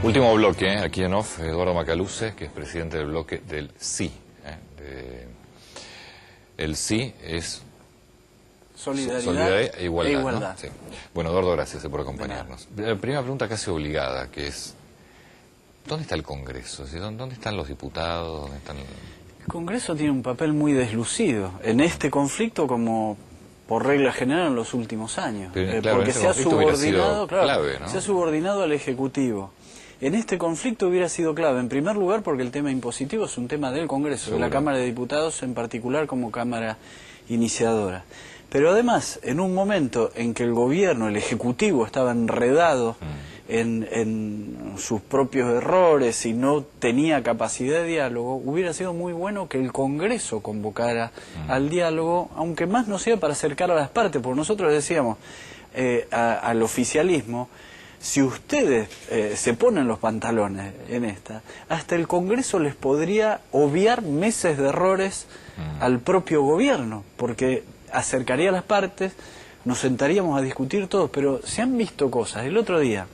Último bloque, aquí en off, Eduardo Macaluce, que es presidente del bloque del Sí. El Sí es solidaridad e igualdad. ¿No? Sí. Bueno, Eduardo, gracias por acompañarnos. La primera pregunta casi obligada, que es, ¿dónde está el Congreso? ¿Dónde están los diputados? ¿Dónde están... El Congreso tiene un papel muy deslucido en este conflicto, como por regla general en los últimos años, claro, porque se ha subordinado, clave, ¿no? Se ha subordinado al Ejecutivo. En este conflicto hubiera sido clave, en primer lugar, porque el tema impositivo es un tema del Congreso, de la Cámara de Diputados en particular como Cámara iniciadora. Pero además, en un momento en que el gobierno, el Ejecutivo, estaba enredado en sus propios errores y no tenía capacidad de diálogo, hubiera sido muy bueno que el Congreso convocara al diálogo, aunque más no sea para acercar a las partes, porque nosotros decíamos al oficialismo, si ustedes se ponen los pantalones en esta, hasta el Congreso les podría obviar meses de errores al propio gobierno, porque acercaría a las partes, nos sentaríamos a discutir todos, pero se han visto cosas. El otro día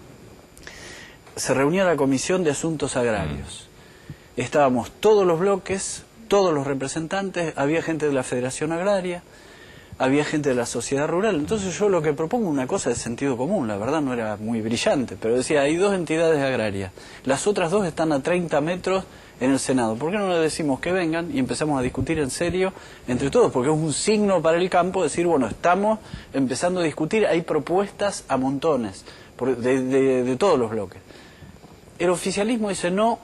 se reunió la Comisión de Asuntos Agrarios. Estábamos todos los bloques, todos los representantes, había gente de la Federación Agraria, había gente de la sociedad rural. Entonces yo lo que propongo una cosa de sentido común, la verdad no era muy brillante, pero decía, hay dos entidades agrarias, las otras dos están a 30 metros en el Senado. ¿Por qué no le decimos que vengan y empezamos a discutir en serio entre todos? Porque es un signo para el campo decir, bueno, estamos empezando a discutir, hay propuestas a montones de todos los bloques. El oficialismo dice no,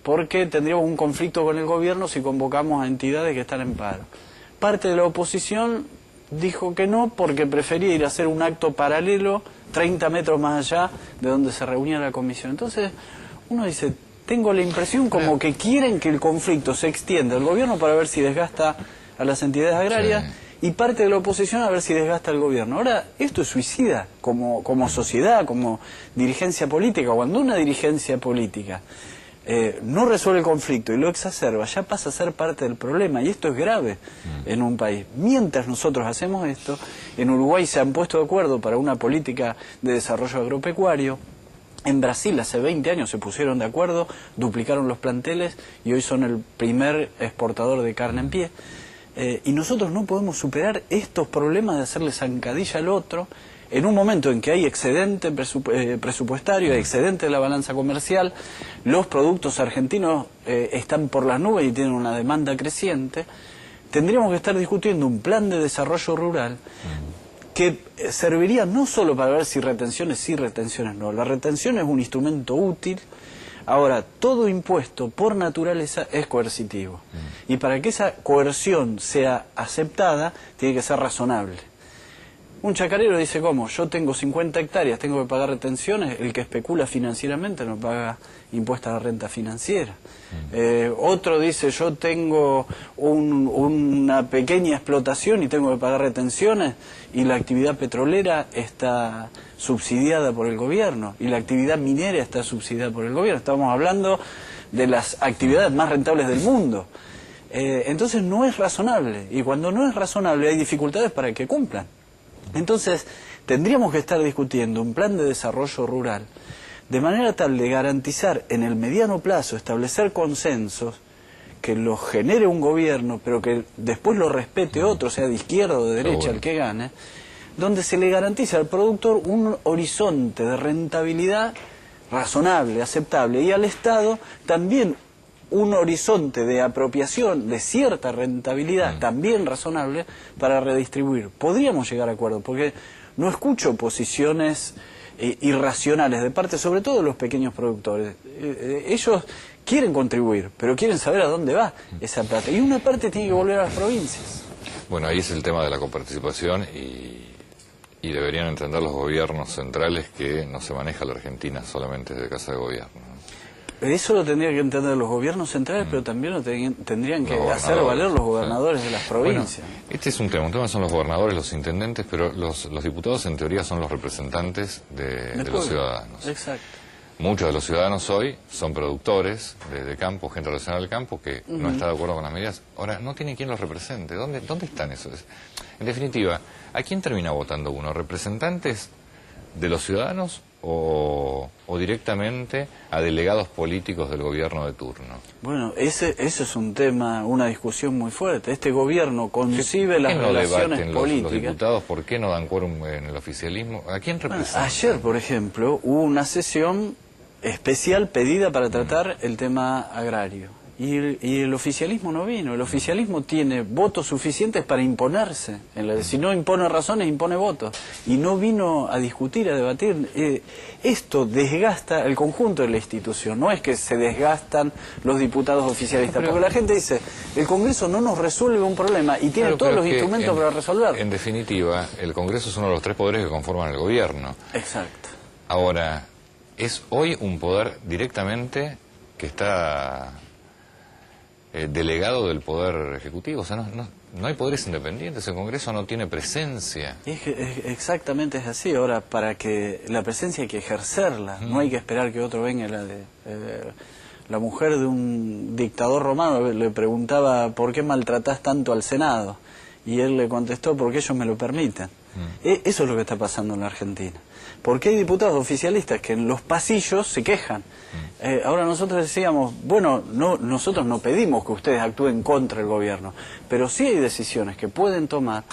porque tendríamos un conflicto con el gobierno si convocamos a entidades que están en paro. Parte de la oposición dijo que no, porque prefería ir a hacer un acto paralelo 30 metros más allá de donde se reunía la comisión. Entonces uno dice, tengo la impresión como que quieren que el conflicto se extienda al gobierno para ver si desgasta a las entidades agrarias, y parte de la oposición a ver si desgasta al gobierno. Ahora, esto es suicida como sociedad, como dirigencia política. Cuando una dirigencia política no resuelve el conflicto y lo exacerba, ya pasa a ser parte del problema, y esto es grave en un país. Mientras nosotros hacemos esto, en Uruguay se han puesto de acuerdo para una política de desarrollo agropecuario. En Brasil hace 20 años se pusieron de acuerdo, duplicaron los planteles y hoy son el primer exportador de carne en pie. Y nosotros no podemos superar estos problemas de hacerle zancadilla al otro en un momento en que hay excedente presupuestario, hay excedente de la balanza comercial, los productos argentinos están por las nubes y tienen una demanda creciente. Tendríamos que estar discutiendo un plan de desarrollo rural que serviría no solo para ver si retenciones sí, retenciones no. La retención es un instrumento útil. Ahora, todo impuesto por naturaleza es coercitivo. Y para que esa coerción sea aceptada, tiene que ser razonable. Un chacarero dice, ¿cómo? Yo tengo 50 hectáreas, tengo que pagar retenciones. El que especula financieramente no paga impuesto a la renta financiera. Otro dice, yo tengo una pequeña explotación y tengo que pagar retenciones, y la actividad petrolera está subsidiada por el gobierno, y la actividad minera está subsidiada por el gobierno. Estamos hablando de las actividades más rentables del mundo. Entonces no es razonable, y cuando no es razonable hay dificultades para que cumplan. Entonces tendríamos que estar discutiendo un plan de desarrollo rural de manera tal de garantizar en el mediano plazo, establecer consensos que los genere un gobierno, pero que después lo respete otro, sea de izquierda o de derecha el que gane, donde se le garantice al productor un horizonte de rentabilidad razonable, aceptable, y al Estado también un horizonte de apropiación de cierta rentabilidad, también razonable, para redistribuir. Podríamos llegar a acuerdos, porque no escucho posiciones irracionales de parte, sobre todo de los pequeños productores. Ellos quieren contribuir, pero quieren saber a dónde va esa plata. Y una parte tiene que volver a las provincias. Bueno, ahí es el tema de la coparticipación, y deberían entender los gobiernos centrales que no se maneja la Argentina solamente desde Casa de Gobierno. Eso lo tendrían que entender los gobiernos centrales, pero también lo tendrían que hacer valer los gobernadores de las provincias. Bueno, este es un tema son los gobernadores, los intendentes, pero los diputados en teoría son los representantes de los ciudadanos. Exacto. Muchos de los ciudadanos hoy son productores de campo, gente relacionada al campo, que no está de acuerdo con las medidas. Ahora, no tiene quien los represente. ¿Dónde están esos? En definitiva, ¿a quién termina votando uno? ¿Representantes de los ciudadanos o directamente a delegados políticos del gobierno de turno? Bueno, ese es un tema, una discusión muy fuerte. Este gobierno concibe las relaciones políticas. Los diputados, ¿por qué no dan quórum en el oficialismo? ¿A quién representan? Ayer, por ejemplo, hubo una sesión especial pedida para tratar el tema agrario. Y el oficialismo no vino. El oficialismo tiene votos suficientes para imponerse. Si no impone razones, impone votos. Y no vino a discutir, a debatir. Esto desgasta el conjunto de la institución. No es que se desgastan los diputados oficialistas. Porque la gente dice, el Congreso no nos resuelve un problema y tiene todos los instrumentos para resolverlo. En definitiva, el Congreso es uno de los 3 poderes que conforman el gobierno. Exacto. Ahora, ¿es hoy un poder directamente que está delegado del Poder Ejecutivo? O sea, no hay poderes independientes, el Congreso no tiene presencia. Exactamente es así. Ahora, para que la presencia hay que ejercerla, no hay que esperar que otro venga. La mujer de un dictador romano le preguntaba ¿por qué maltratás tanto al Senado? Y él le contestó, porque ellos me lo permiten. Eso es lo que está pasando en la Argentina. Porque hay diputados oficialistas que en los pasillos se quejan. Ahora nosotros decíamos, bueno, nosotros no pedimos que ustedes actúen contra el gobierno, pero sí hay decisiones que pueden tomar.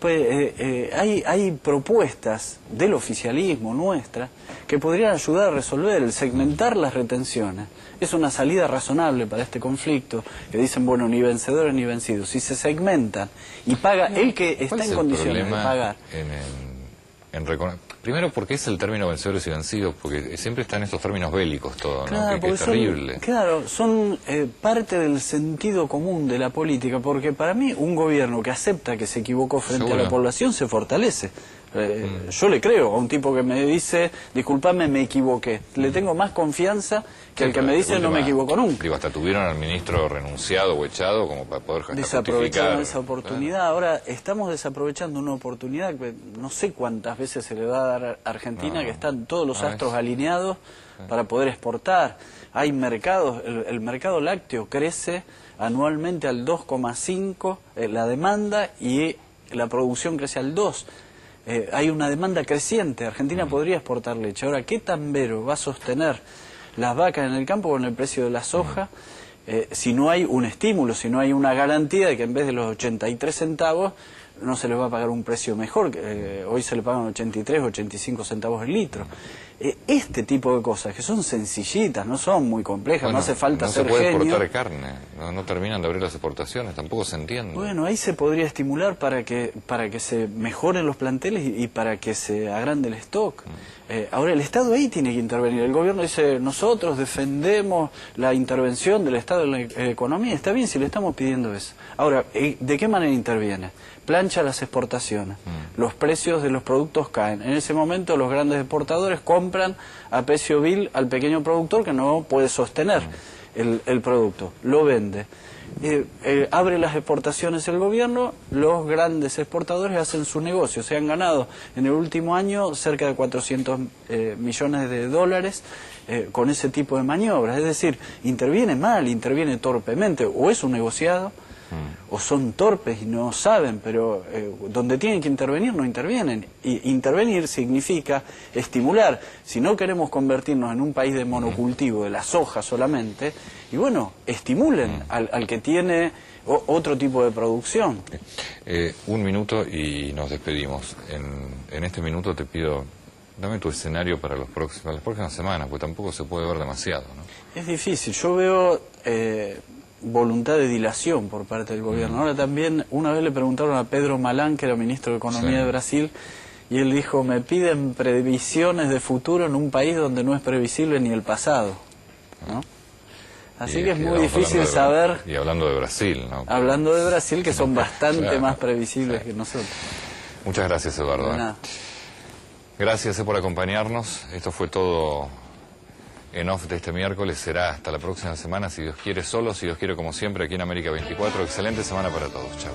Pues, hay propuestas del oficialismo nuestra que podrían ayudar a resolver, el segmentar las retenciones. Es una salida razonable para este conflicto, que dicen, bueno, ni vencedores ni vencidos. Si se segmentan y paga el que está en condiciones de pagar. Primero, porque es el término vencedores y vencidos, porque siempre están estos términos bélicos todo, claro, ¿no? Que es terrible. Son parte del sentido común de la política, porque para mí un gobierno que acepta que se equivocó frente a la población se fortalece. Yo le creo a un tipo que me dice, disculpame, me equivoqué. Le tengo más confianza que el que me dice no me equivoco nunca. Digo, hasta tuvieron al ministro renunciado o echado como para poder justificar. Desaprovecharon esa oportunidad. Ahora estamos desaprovechando una oportunidad que no sé cuántas veces se le va a dar a Argentina, que están todos los astros alineados para poder exportar. Hay mercados, el mercado lácteo crece anualmente al 2,5, la demanda, y la producción crece al 2. Hay una demanda creciente. Argentina podría exportar leche. Ahora, ¿qué tambero va a sostener las vacas en el campo con el precio de la soja si no hay un estímulo, si no hay una garantía de que en vez de los 83 centavos no se les va a pagar un precio mejor? Hoy se le pagan 83, 85 centavos el litro. Este tipo de cosas que son sencillitas, no son muy complejas, bueno, no hace falta ser genio. No se puede exportar carne, no terminan de abrir las exportaciones, tampoco se entiende. Bueno, ahí se podría estimular para que se mejoren los planteles y para que se agrande el stock. Ahora el Estado ahí tiene que intervenir. El gobierno dice, nosotros defendemos la intervención del Estado en la economía. Está bien si le estamos pidiendo eso. Ahora, ¿de qué manera interviene? Plancha las exportaciones. Los precios de los productos caen. En ese momento los grandes exportadores compran a precio vil al pequeño productor que no puede sostener el producto. Lo vende. Abre las exportaciones el gobierno, los grandes exportadores hacen su negocio. Se han ganado en el último año cerca de 400 millones de dólares con ese tipo de maniobras. Es decir, interviene mal, interviene torpemente, o es un negociado, o son torpes y no saben, pero donde tienen que intervenir no intervienen. Y intervenir significa estimular. Si no queremos convertirnos en un país de monocultivo, de la soja solamente, y bueno, estimulen al que tiene otro tipo de producción. Un minuto y nos despedimos. En este minuto te pido, dame tu escenario para las próximas semanas, porque tampoco se puede ver demasiado, ¿no? Es difícil. Yo veo voluntad de dilación por parte del gobierno. Ahora también, una vez le preguntaron a Pedro Malán, que era ministro de Economía de Brasil, y él dijo, me piden previsiones de futuro en un país donde no es previsible ni el pasado, ¿no? Así que es muy difícil saber... Y hablando de Brasil, ¿no? Hablando de Brasil, que son bastante más previsibles que nosotros. Muchas gracias, Eduardo. De nada. Gracias por acompañarnos. Esto fue todo en off de este miércoles. Será hasta la próxima semana, si Dios quiere, solo, si Dios quiere, como siempre, aquí en América 24. Excelente semana para todos. Chao.